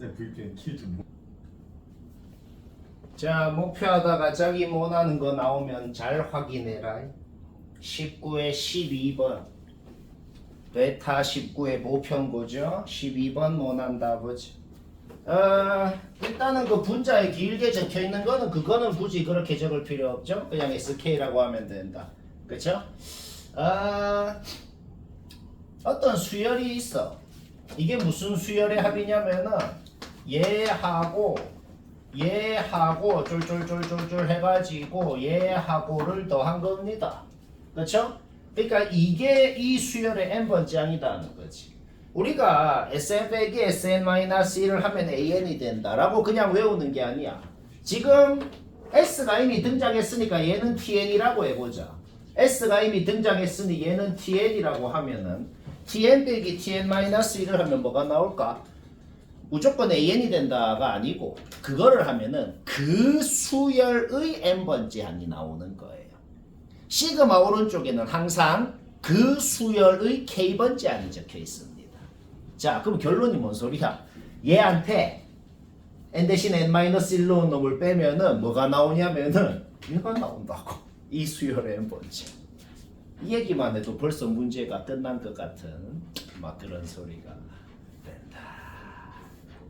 쌤 VPN 키 좀. 자, 목표하다가 자기 원하는 거 나오면 잘 확인해라. 19에 12번 베타 19의 모평고죠. 12번 원한 답이죠. 일단은 그 분자에 길게 적혀 있는 거는 그거는 굳이 그렇게 적을 필요 없죠. 그냥 SK라고 하면 된다. 그쵸? 어떤 수열이 있어. 이게 무슨 수열의 합이냐면은 얘하고 쫄쫄쫄쫄쫄 해가지고 얘하고를 더한 겁니다. 그쵸? 그러니까 이게 이 수열의 n번째 항이라는 거지. 우리가 Sn 빼기 Sn-1을 하면 AN이 된다라고 그냥 외우는 게 아니야. 지금 S가 이미 등장했으니까 얘는 TN이라고 해보자. S가 이미 등장했으니 얘는 TN이라고 하면은 TN 빼기 TN-1을 하면 뭐가 나올까? 무조건 AN이 된다가 아니고 그거를 하면은 그 수열의 n번째 항이 나오는 거예요. 시그마 오른쪽에는 항상 그 수열의 k번째 항이 적혀 있습니다. 자, 그럼 결론이 뭔 소리야? 얘한테 n 대신 n-1로 놈을 빼면은 뭐가 나오냐면은 얘가 나온다고. 이 수열의 n번째. 이 얘기만 해도 벌써 문제가 끝난 것 같은 막 그런 소리가 된다.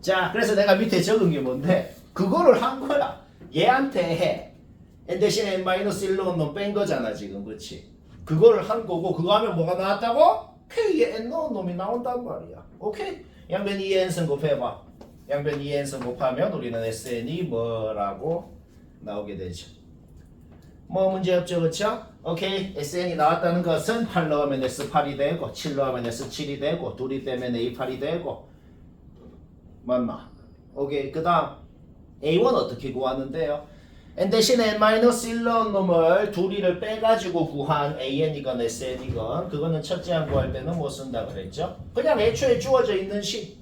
자, 그래서 내가 밑에 적은 게 뭔데? 그거를 한 거야. 얘한테 해. n 대신 n-1로 놈 뺀 거잖아 지금, 그렇지? 그거를 한 거고 그거 하면 뭐가 나왔다고? k에 n 넣은 놈이 나온단 말이야. 오케이? 양변 2n승 곱해봐. 양변 2n승 곱하면 우리는 sn이 뭐라고 나오게 되죠. 뭐 문제 없죠, 그렇죠? 오케이, sn이 나왔다는 것은 8 넣으면 s8이 되고 7 넣으면 s7이 되고 둘이 빼면 a8이 되고 맞나? 오케이, 그 다음 a1 어떻게 구하는데요? n 대신 n-1 넣은 놈을 둘이를 빼가지고 구한 an이건 sn이건 그거는 첫째 항 구할 때는 못 쓴다 그랬죠? 그냥 애초에 주어져 있는 식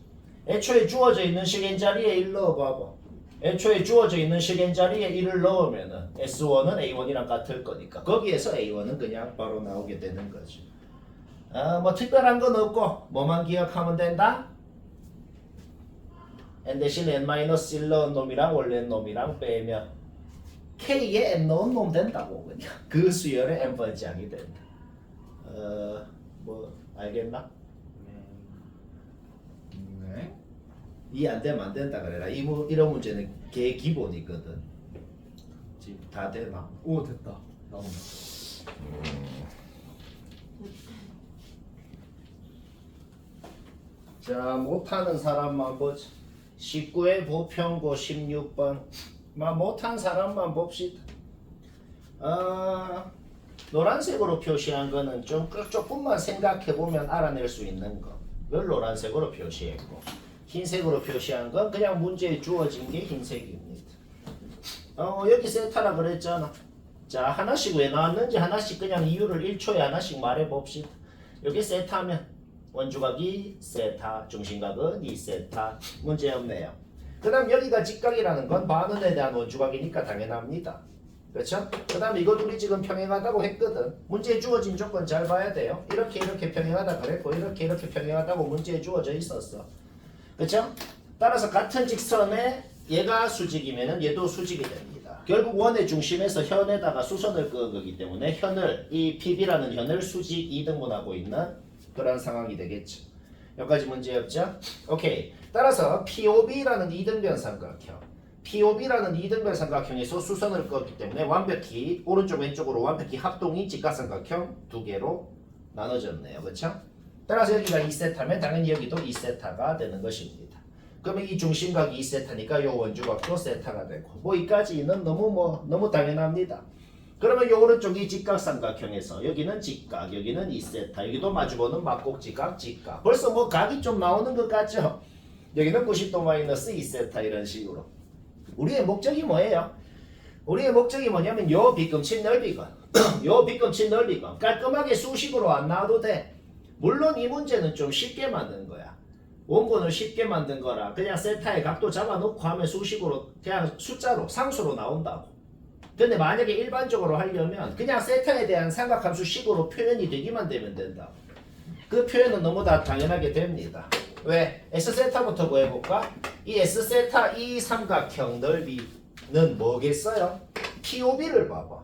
n 자리에 1 넣어봐봐. 애초에 주어져 있는 식 n 자리에 1을 넣으면은 s1은 a1이랑 같을 거니까 거기에서 a1은 그냥 바로 나오게 되는 거죠. 뭐 특별한 건 없고 뭐만 기억하면 된다? n 대신 n-1 넣은 놈이랑 원래 놈이랑 빼면 K에 n 넣은 놈 된다고 그냥 그 수열의 n번째 항이 된다. 뭐 알겠나? 네. 이해 안 되면 안 된다 그래라. 이런 문제는 개 기본이거든. 지금 다 되나? 오 됐다. 나온다. 자, 못하는 사람만 보자. 19의 보평고 16번. 못한 사람만 봅시다. 노란색으로 표시한 거는 조금만 생각해보면 알아낼 수 있는 거. 이걸 노란색으로 표시했고 흰색으로 표시한 건 그냥 문제에 주어진 게 흰색입니다. 여기 세타라 그랬잖아. 자, 하나씩 왜 나왔는지 하나씩 그냥 이유를 1초에 하나씩 말해봅시다. 여기 세타면 원주각이 세타, 중심각은 2세타. 문제 없네요. 그 다음 여기가 직각이라는 건 반원에 대한 원주각이니까 당연합니다. 그렇죠? 그 다음 이거 둘이 지금 평행하다고 했거든. 문제에 주어진 조건 잘 봐야 돼요. 이렇게 평행하다 그랬고 이렇게 평행하다고 문제에 주어져 있었어. 그렇죠? 따라서 같은 직선에 얘가 수직이면은 얘도 수직이 됩니다. 결국 원의 중심에서 현에다가 수선을 그은 거기 때문에 현을 이 PB라는 현을 수직 2등분하고 있는 그런 상황이 되겠죠. 여기까지 문제 없죠? 오케이. 따라서 POB라는 이등변 삼각형, POB라는 이등변 삼각형에서 수선을 그었기 때문에 완벽히 오른쪽 왼쪽으로 완벽히 합동이 직각삼각형 두 개로 나눠졌네요. 그렇죠? 따라서 여기가 2세타면 당연히 여기도 2세타가 되는 것입니다. 그러면 이 중심각이 2세타니까 요 원주각도 세타가 되고 뭐 이까지는 너무 당연합니다. 그러면 요 오른쪽이 직각삼각형에서 여기는 직각, 여기는 2세타, 여기도 마주보는 막곡직각, 직각. 벌써 뭐 각이 좀 나오는 것 같죠? 여기는 90도 마이너스 2세타 이런 식으로. 우리의 목적이 뭐예요? 우리의 목적이 뭐냐면 요 빗금치 넓이건 요 빗금치 넓이건 깔끔하게 수식으로 안 나와도 돼. 물론 이 문제는 좀 쉽게 만든 거야. 원본을 쉽게 만든 거라 그냥 세타의 각도 잡아놓고 하면 수식으로 그냥 숫자로 상수로 나온다고. 근데 만약에 일반적으로 하려면 그냥 세타에 대한 삼각함수 식으로 표현이 되기만 되면 된다. 그 표현은 너무 다 당연하게 됩니다. 왜? S세타부터 구해볼까? 이 S세타 이 삼각형 넓이는 뭐겠어요? POB를 봐봐.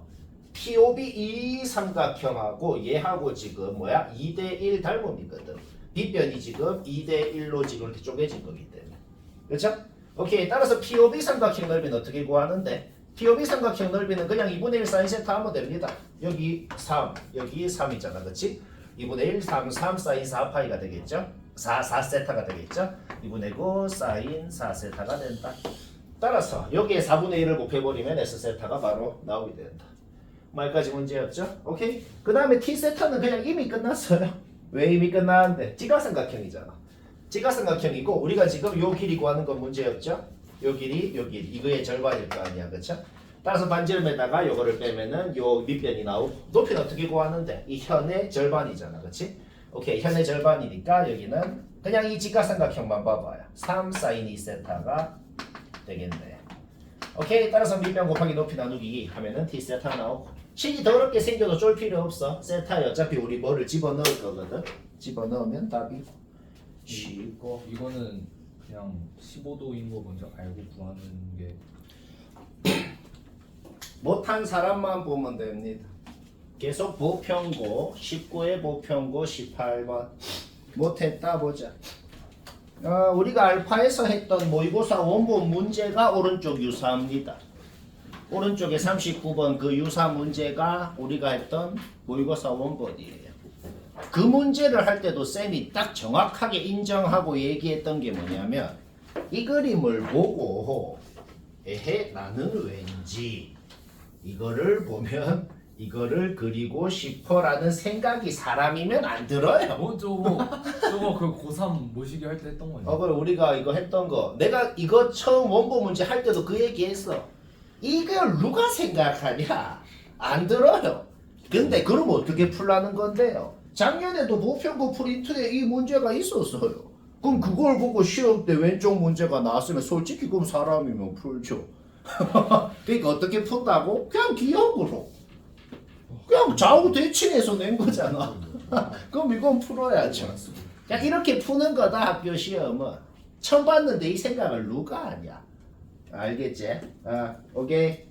POB 이 삼각형하고 얘하고 지금 뭐야? 2대1 닮음이거든. 빗변이 지금 2대1로 지금 이렇게 쪼개진 거기 때문에. 그렇죠? 오케이. 따라서 POB 삼각형 넓이는 어떻게 구하는데? POB 삼각형 넓이는 그냥 2분의 1 사인 세타 하면 됩니다. 여기 3, 여기 3이잖아. 그렇지? 2분의 1, 3, 3 사인 4파이가 되겠죠? 4세타가 되겠죠? 2분의 9 사인 4세타가 된다. 따라서 여기에 4분의 1을 곱해버리면 S세타가 바로 나오게 된다. 말까지 문제였죠? 오케이? 그 다음에 T세타는 그냥 이미 끝났어요. 왜 이미 끝났는데? 지각삼각형이잖아. 지각삼각형이고 우리가 지금 요 길이 구하는 건 문제였죠? 요 길이, 요 길이. 이거의 절반일 거 아니야. 그쵸? 따라서 반지름에다가 요거를 빼면은 요 밑변이 나오고 높이는 어떻게 구하는데? 이 현의 절반이잖아. 그치? 오케이. 현의 절반이니까 여기는 그냥 이 직각삼각형만 봐봐요. 3 사인 2세타가 되겠네. 오케이. 따라서 밑변 곱하기 높이 나누기 하면은 T세타 나오고 식이 더럽게 생겨도 쫄 필요 없어. 세타에 어차피 우리 뭐를 집어넣을 거거든. 집어넣으면 답이고 쉬고. 이거는 그냥 15도인 거 먼저 알고 구하는 게 못한 사람만 보면 됩니다. 계속 보편고 19에 보편고 18번 못했다 보자. 우리가 알파에서 했던 모의고사 원본 문제가 오른쪽 유사합니다. 오른쪽에 39번 그 유사 문제가 우리가 했던 모의고사 원본이에요. 그 문제를 할 때도 쌤이 딱 정확하게 인정하고 얘기했던 게 뭐냐면 이 그림을 보고 에헤 나는 왠지 이거를 보면 이거를 그리고 싶어라는 생각이 사람이면 안 들어요. 저거 그 고3 모시기 할 때 했던 거냐? 그래 우리가 이거 했던 거 내가 이거 처음 원본 문제 할 때도 그 얘기했어. 이걸 누가 생각하냐? 안 들어요. 근데 그럼 어떻게 풀라는 건데요? 작년에도 보편고 프린트에 이 문제가 있었어요. 그럼 그걸 보고 시험 때 왼쪽 문제가 나왔으면 솔직히 그럼 사람이면 풀죠. 그러니까 어떻게 푼다고? 그냥 기억으로. 그냥 좌우 대칭해서 낸 거잖아. 그럼 이건 풀어야죠. 그냥 이렇게 푸는 거다 학교 시험은. 처음 봤는데 이 생각을 누가 하냐? 알겠지? 오케이.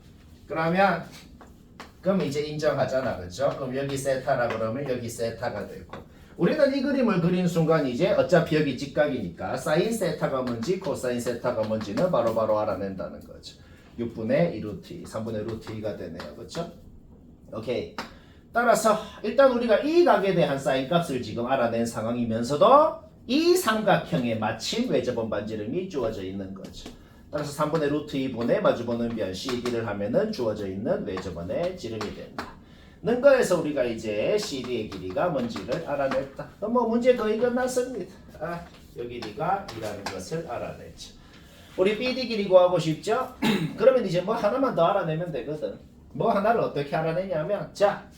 그럼 이제 인정하잖아, 그렇죠? 그럼 여기 세타라 그러면 여기 세타가 되고. 우리는 이 그림을 그린 순간 이제 어차피 여기 직각이니까 사인 세타가 뭔지 코사인 세타가 뭔지는 바로바로 알아낸다는 거죠. 6분의 2루트 2, 3분의 루트 2가 되네요, 그렇죠? 오케이. 따라서 일단 우리가 이 각에 대한 사인 값을 지금 알아낸 상황이면서도 이 삼각형에 마침 외접원 반지름이 주어져 있는 거죠. 따라서 3분의 루트 2분의 마주보는 변 CD를 하면은 주어져 있는 외접원의 지름이 된다. 는 거에서 우리가 이제 CD의 길이가 뭔지를 알아냈다. 그럼 뭐 문제 거의 끝났습니다. 요 길이가 이라는 것을 알아냈죠. 우리 BD 길이 구하고 싶죠? 그러면 이제 뭐 하나만 더 알아내면 되거든. 뭐 하나를 어떻게 알아내냐면 자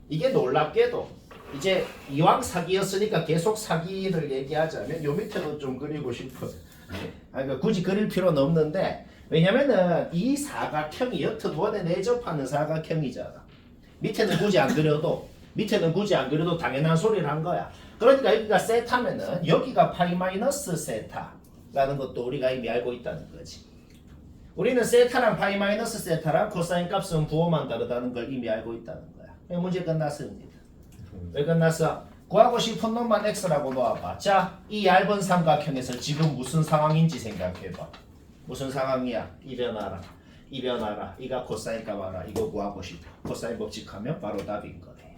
이게 놀랍게도 이제 이왕 사기였으니까 계속 사기를 얘기하자면 요 밑에도 좀 그리고 싶어요. 그러니까 굳이 그릴 필요는 없는데 왜냐면은 이 사각형이 여튼 원에 내접하는 사각형이잖아. 밑에는 굳이 안 그려도 당연한 소리를 한 거야. 그러니까 여기가 세타면은 여기가 파이 마이너스 세타라는 것도 우리가 이미 알고 있다는 거지. 우리는 세타랑 파이 마이너스 세타랑 코사인 값은 부호만 다르다는 걸 이미 알고 있다는 거야. 문제 끝났습니다. 왜 끝났어? 구하고 싶은 놈만 x라고 놓아봐. 자, 이 얇은 삼각형에서 지금 무슨 상황인지 생각해봐. 무슨 상황이야? 이변하라. 이가 코사인 값 알아. 이거 구하고 싶어. 코사인 법칙하면 바로 답인 거네.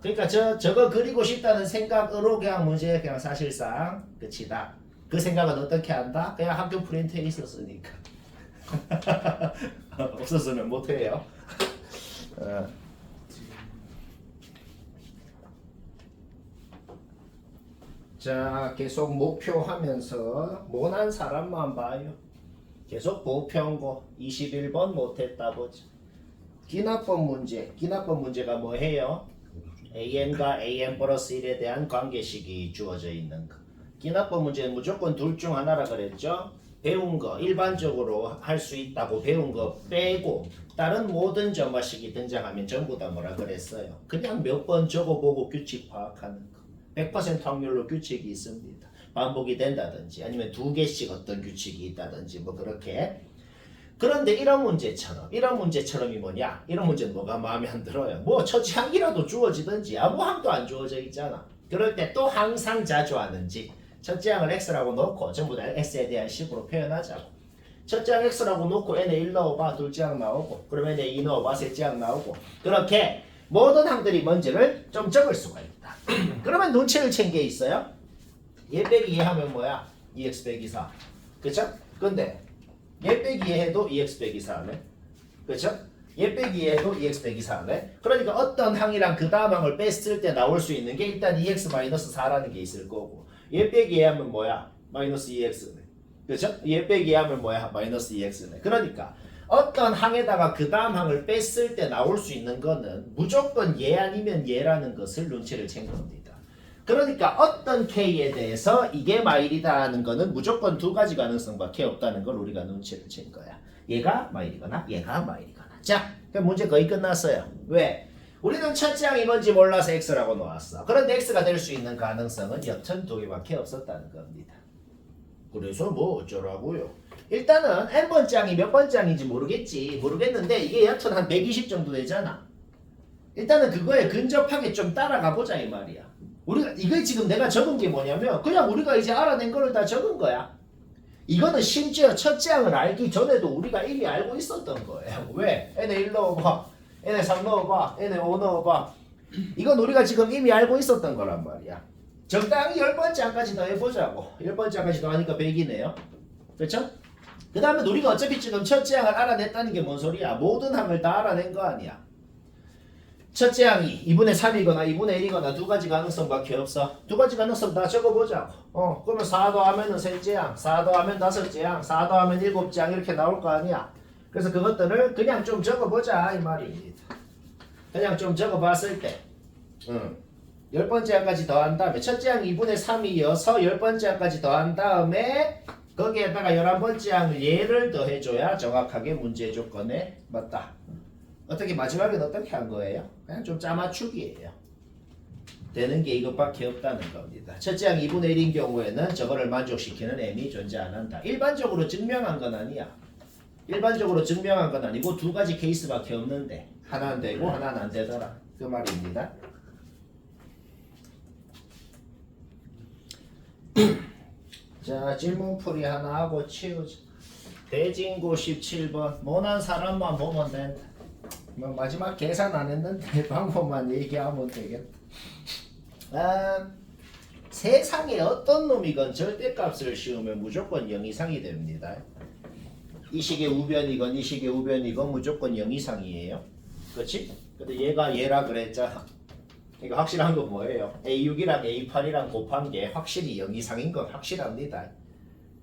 그러니까 저거 그리고 싶다는 생각으로 그냥 문제 그냥 사실상 끝이다. 그 생각은 어떻게 한다? 그냥 학교 프린트에 있었으니까. 없었으면 못해요. 자, 계속 목표하면서 못한 사람만 봐요. 계속 보편고 21번 못했다 보죠. 기납법 문제가 뭐해요? AN과 AN 플러스 1에 대한 관계식이 주어져 있는 거. 기납법 문제는 무조건 둘 중 하나라 그랬죠? 배운 거, 일반적으로 할 수 있다고 배운 거 빼고 다른 모든 점화식이 등장하면 전부 다 뭐라 그랬어요? 그냥 몇 번 적어보고 규칙 파악하는 거. 100% 확률로 규칙이 있습니다. 반복이 된다든지 아니면 두 개씩 어떤 규칙이 있다든지 뭐 그렇게. 그런데 이런 문제처럼이 뭐냐? 이런 문제는 뭐가 마음에 안 들어요. 뭐 첫째 항이라도 주어지든지 아무 항도 안 주어져 있잖아. 그럴 때 또 항상 자주 하는지 첫째 항을 x라고 놓고 전부 다 x에 대한 식으로 표현하자고. 첫째 항 x라고 놓고 n에 1 넣어봐. 둘째 항 나오고 그럼 n에 2 넣어봐. 셋째 항 나오고 그렇게 모든 항들이 뭔지를 좀 적을 수가 있다. 그러면 눈치를 챈 게 있어요. 얘 빼기 얘 하면 뭐야? 2x 빼기 4. 그쵸? 근데 얘 빼기 얘 해도 2x 빼기 4네. 그쵸? 얘 빼기 얘 해도 2x 빼기 4네. 그러니까 어떤 항이랑 그 다음 항을 뺐을 때 나올 수 있는 게 일단 2x 마이너스 4라는 게 있을 거고 얘 빼기 얘 하면 뭐야? 마이너스 2x네. 그쵸? 얘 빼기 얘 하면 뭐야? 마이너스 2x네. 그러니까 어떤 항에다가 그 다음 항을 뺐을 때 나올 수 있는 거는 무조건 얘 아니면 얘라는 것을 눈치를 챈 겁니다. 그러니까 어떤 K에 대해서 이게 마일이다 하는 거는 무조건 두 가지 가능성밖에 없다는 걸 우리가 눈치를 챈 거야. 얘가 마일이거나 얘가 마일이거나. 자, 그럼 문제 거의 끝났어요. 왜? 우리는 첫째 항이 뭔지 몰라서 X라고 놓았어. 그런데 X가 될 수 있는 가능성은 여튼 두 개밖에 없었다는 겁니다. 그래서 뭐 어쩌라고요. 일단은 n번째 항이 몇 번째 항인지 모르겠는데 이게 여튼 한 120 정도 되잖아. 일단은 그거에 근접하게 좀 따라가 보자 이 말이야. 우리가 이거 지금 내가 적은 게 뭐냐면 그냥 우리가 이제 알아낸 거를 다 적은 거야. 이거는 심지어 첫째 항을 알기 전에도 우리가 이미 알고 있었던 거예요. 왜? n에 1 넣어봐. n에 3 넣어봐. n에 5 넣어봐. 이건 우리가 지금 이미 알고 있었던 거란 말이야. 적당히 10번째 항까지 더 해보자고. 10번째 항까지 더 하니까 100이네요. 그렇죠? 그 다음에 우리가 어차피 지금 첫째 항을 알아냈다는 게 뭔 소리야? 모든 항을 다 알아낸 거 아니야. 첫째 항이 2분의 3이거나 2분의 1이거나 두 가지 가능성밖에 없어. 두 가지 가능성 다 적어보자고. 그러면 4 더하면 셋째 항, 4 더하면 다섯째 항, 4 더하면 일곱째 항 이렇게 나올 거 아니야. 그래서 그것들을 그냥 좀 적어보자 이 말입니다. 그냥 좀 적어봤을 때 10번째 항까지 더한 다음에 첫째 항 2분의 3이어서 10번째 항까지 더한 다음에 거기에다가 11번째 항 얘를 더해줘야 정확하게 문제 조건에 맞다. 어떻게 마지막엔 어떻게 한 거예요? 그냥 좀 짜맞추기예요. 되는 게 이것밖에 없다는 겁니다. 첫째 항 2분의 1인 경우에는 저거를 만족시키는 m이 존재 안 한다. 일반적으로 증명한 건 아니야. 일반적으로 증명한 건 아니고 두 가지 케이스밖에 없는데 하나는 되고 하나는 안 되더라. 그 말입니다. 자, 질문풀이 하나 하고 치우자. 대진고 17번. 모난 사람만 보면 된다. 뭐 마지막 계산 안 했는데 방법만 얘기하면 되겠다. 세상에 어떤 놈이건 절대값을 씌우면 무조건 0 이상이 됩니다. 이 식의 우변이건 이 식의 우변이건 무조건 0 이상이에요. 그렇지? 근데 얘가 얘라 그랬잖아. 이거 확실한 건 뭐예요? A6이랑 A8이랑 곱한 게 확실히 0 이상인 건 확실합니다.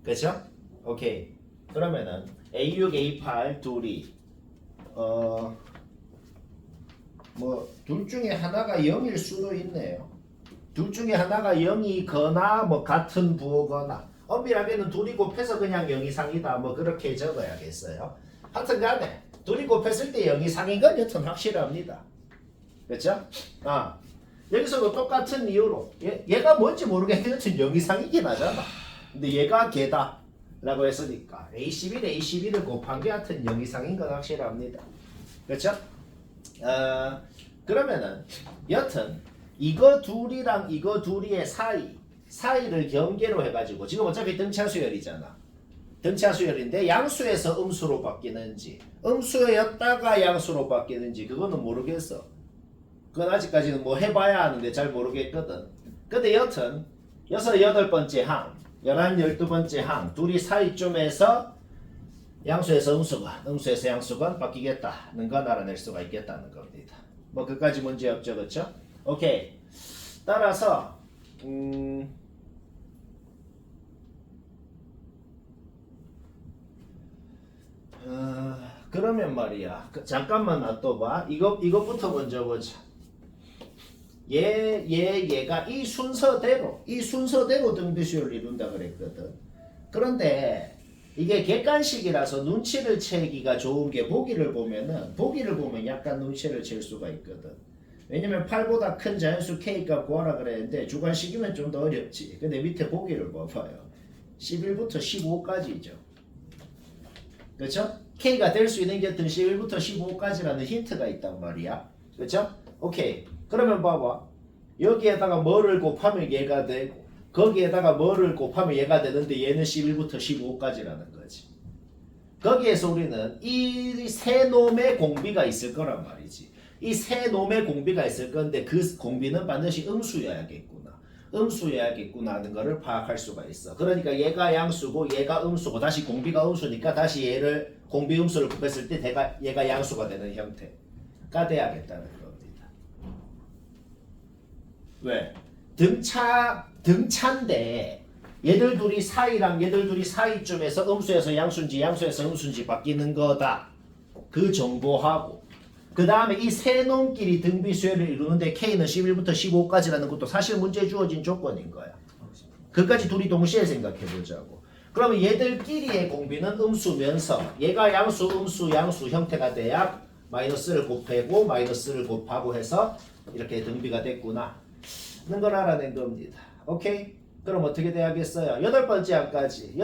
그렇죠? 오케이. 그러면은 A6, A8 둘이 뭐 둘 중에 하나가 0일 수도 있네요. 둘 중에 하나가 0이거나 뭐 같은 부호거나 엄밀하게는 둘이 곱해서 그냥 0 이상이다 뭐 그렇게 적어야겠어요. 하여튼 간에 둘이 곱했을 때 0 이상인 건 여튼 확실합니다. 그렇죠? 여기서도 똑같은 이유로 얘가 뭔지 모르겠는데 여튼 0 이상이긴 하잖아. 근데 얘가 걔다 라고 했으니까 A11을 곱한 게 하여튼 0 이상인 건 확실합니다. 그렇죠? 그러면은 여튼 이거 둘이랑 이거 둘이의 사이를 경계로 해가지고 지금 어차피 등차수열이잖아. 등차수열인데 양수에서 음수로 바뀌는지 음수였다가 양수로 바뀌는지 그거는 모르겠어. 그건 아직까지는 뭐 해봐야 하는데 잘 모르겠거든. 근데 여튼 6, 8번째 항 11, 12번째 항 둘이 사이쯤에서 양수에서 음수건, 음수에서 양수건 바뀌겠다는 건 알아낼 수가 있겠다는 겁니다. 뭐 그까지 문제 없죠, 그렇죠? 오케이. 따라서 그러면 말이야. 잠깐만 놔둬봐. 이것부터 먼저 보자. 얘가 이 순서대로 등비수열을 이룬다 그랬거든. 그런데 이게 객관식이라서 눈치를 채기가 좋은 게 보기를 보면 약간 눈치를 챌 수가 있거든. 왜냐면 8보다 큰 자연수 K값 구하라 그랬는데 주관식이면 좀 더 어렵지. 근데 밑에 보기를 봐봐요. 11부터 15까지죠. 그렇죠? K가 될 수 있는 게 어떤 11부터 15까지라는 힌트가 있단 말이야. 그렇죠? 오케이. 그러면 봐봐. 여기에다가 뭐를 곱하면 얘가 되고 거기에다가 뭐를 곱하면 얘가 되는데 얘는 11부터 15까지라는 거지. 거기에서 우리는 이 세 놈의 공비가 있을 거란 말이지. 이 세 놈의 공비가 있을 건데 그 공비는 반드시 음수여야겠구나. 음수여야겠구나 하는 거를 파악할 수가 있어. 그러니까 얘가 양수고 얘가 음수고 다시 공비가 음수니까 다시 얘를 공비 음수를 곱했을 때 얘가 양수가 되는 형태가 돼야겠다는 겁니다. 왜? 등차인데 얘들 둘이 사이랑 얘들 둘이 사이쯤에서 음수에서 양수인지 양수에서 음수인지 바뀌는 거다. 그 정보하고 그 다음에 이 세 놈끼리 등비수열을 이루는데 K는 11부터 15까지라는 것도 사실 문제에 주어진 조건인 거야. 그까지 둘이 동시에 생각해 보자고. 그러면 얘들끼리의 공비는 음수면서 얘가 양수, 음수, 양수 형태가 돼야 마이너스를 곱하고 마이너스를 곱하고 해서 이렇게 등비가 됐구나 하는 걸 알아낸 겁니다. 오케이? 그럼 어떻게 돼야겠어요? 여덟 번째 항까지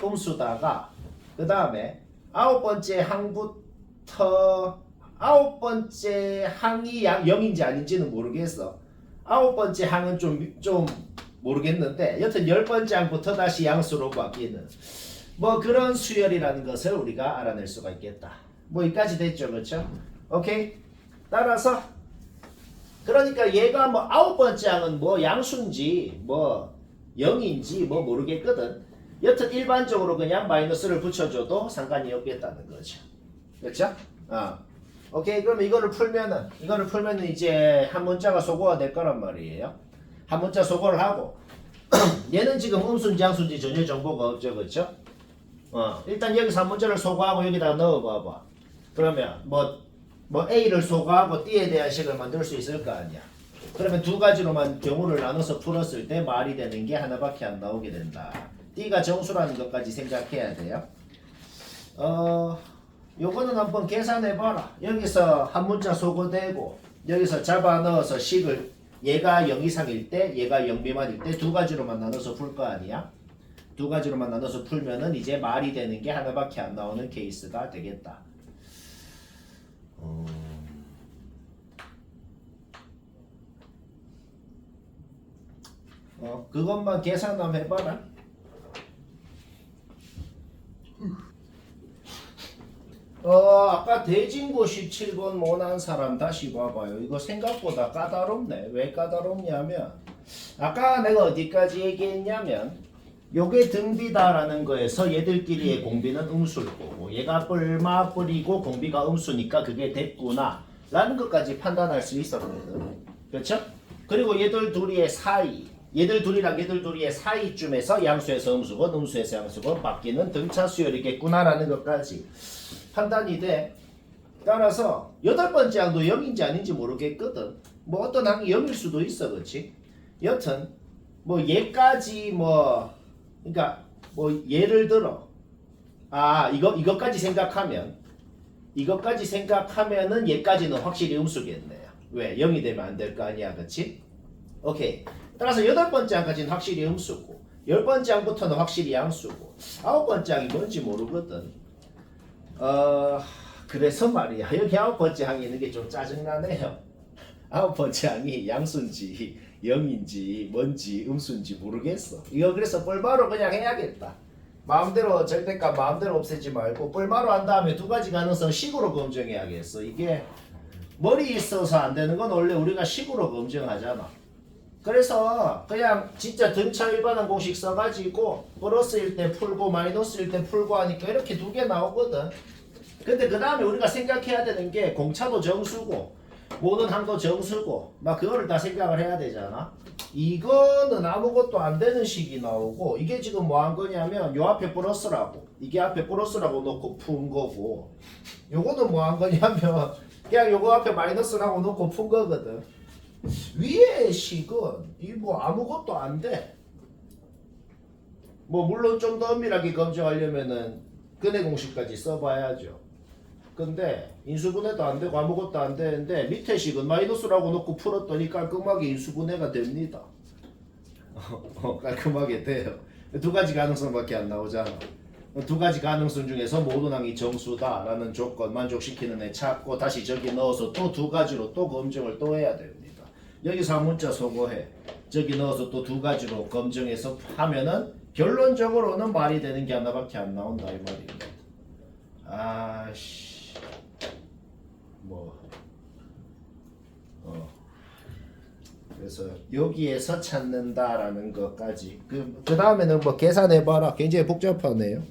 음수다가 그 다음에 아홉 번째 항이 0인지 아닌지는 모르겠어. 아홉 번째 항은 좀 모르겠는데 여튼 열 번째 항부터 다시 양수로 바뀌는 뭐 그런 수열이라는 것을 우리가 알아낼 수가 있겠다. 뭐 여기까지 됐죠, 그렇죠? 오케이. 따라서 그러니까 얘가 뭐 아홉 번째 항은 뭐 양수인지 뭐 0인지 뭐 모르겠거든. 여튼 일반적으로 그냥 마이너스를 붙여줘도 상관이 없겠다는 거죠. 그렇죠? 오케이. 그럼 이거를 풀면은 이제 한 문자가 소거가 될 거란 말이에요. 한 문자 소거를 하고 얘는 지금 음수인지 양수인지 전혀 정보가 없죠, 그렇죠? 일단 여기서 한 문자를 소거하고 여기다가 넣어봐봐. 그러면 뭐 A를 소거하고 D에 대한 식을 만들 수 있을 거 아니야. 그러면 두 가지로만 경우를 나눠서 풀었을 때 말이 되는 게 하나밖에 안 나오게 된다. D가 정수라는 것까지 생각해야 돼요. 요거는 한번 계산해봐라. 여기서 한 문자 소거되고 여기서 잡아 넣어서 식을 얘가 0 이상일 때 얘가 0 미만일 때 두 가지로만 나눠서 풀 거 아니야. 두 가지로만 나눠서 풀면은 이제 말이 되는 게 하나밖에 안 나오는 케이스가 되겠다. 그것만 계산 한번 해봐라. 아까 대진고 17번 못한 사람 다시 봐봐요. 이거 생각보다 까다롭네. 왜 까다롭냐면 아까 내가 어디까지 얘기했냐면 요게 등비다라는 거에서 얘들끼리의 공비는 음수일 거고 얘가 뿔마뿔이고 공비가 음수니까 그게 됐구나 라는 것까지 판단할 수 있었거든. 그렇죠? 그리고 얘들 둘이의 사이 얘들 둘이랑 얘들 둘이의 사이쯤에서 양수에서 음수건 음수에서 양수건 바뀌는 등차 수열이겠구나 라는 것까지 판단이 돼. 따라서 여덟 번째 항도 0인지 아닌지 모르겠거든. 뭐 어떤 항이 0일 수도 있어. 그렇지? 여튼 뭐 얘까지 그러니까 뭐 예를 들어 이것까지 생각하면은 얘까지는 확실히 음수겠네요. 왜? 0이 되면 안 될 거 아니야. 그렇지? 오케이. 따라서 여덟 번째 항까지는 확실히 음수고 열 번째 항부터는 확실히 양수고 아홉 번째 항이 뭔지 모르거든. 그래서 말이야. 여기 아홉 번째 항이 있는 게 좀 짜증나네요. 아홉 번째 항이 양수인지 0인지 뭔지 음수인지 모르겠어. 이거 그래서 뿔마로 그냥 해야겠다. 마음대로 절대값 마음대로 없애지 말고 뿔마로 한 다음에 두 가지 가능성 식으로 검증해야겠어. 이게 머리 있어서 안 되는 건 원래 우리가 식으로 검증하잖아. 그래서 그냥 진짜 등차 일반항 공식 써가지고 플러스일 때 풀고 마이너스일 때 풀고 하니까 이렇게 두 개 나오거든. 근데 그 다음에 우리가 생각해야 되는 게 공차도 정수고 모든 항도 정수고 막 그거를 다 생각을 해야 되잖아. 이거는 아무것도 안 되는 식이 나오고 이게 지금 뭐 한 거냐면 요 앞에 플러스라고 이게 앞에 플러스라고 놓고 푼 거고 요거는 뭐 한 거냐면 그냥 요거 앞에 마이너스라고 놓고 푼 거거든. 위의 식은 이 뭐 아무것도 안 돼. 뭐 물론 좀 더 엄밀하게 검증하려면은 근해 공식까지 써봐야죠. 근데 인수분해도 안 되고 아무것도 안 되는데 밑에 식은 마이너스라고 놓고 풀었더니 깔끔하게 인수분해가 됩니다. 깔끔하게 돼요. 두 가지 가능성밖에 안 나오잖아. 두 가지 가능성 중에서 모든 항이 정수다라는 조건 만족시키는 애 찾고 다시 저기 넣어서 또 두 가지로 또 검증을 또 해야 됩니다. 여기서 한 문자 소거해. 저기 넣어서 또 두 가지로 검증해서 하면은 결론적으로는 말이 되는 게 하나밖에 안 나온다 이 말입니다. 아씨 그래서 여기에서 찾는다라는 것까지 그 다음에는 뭐 계산해봐라. 굉장히 복잡하네요.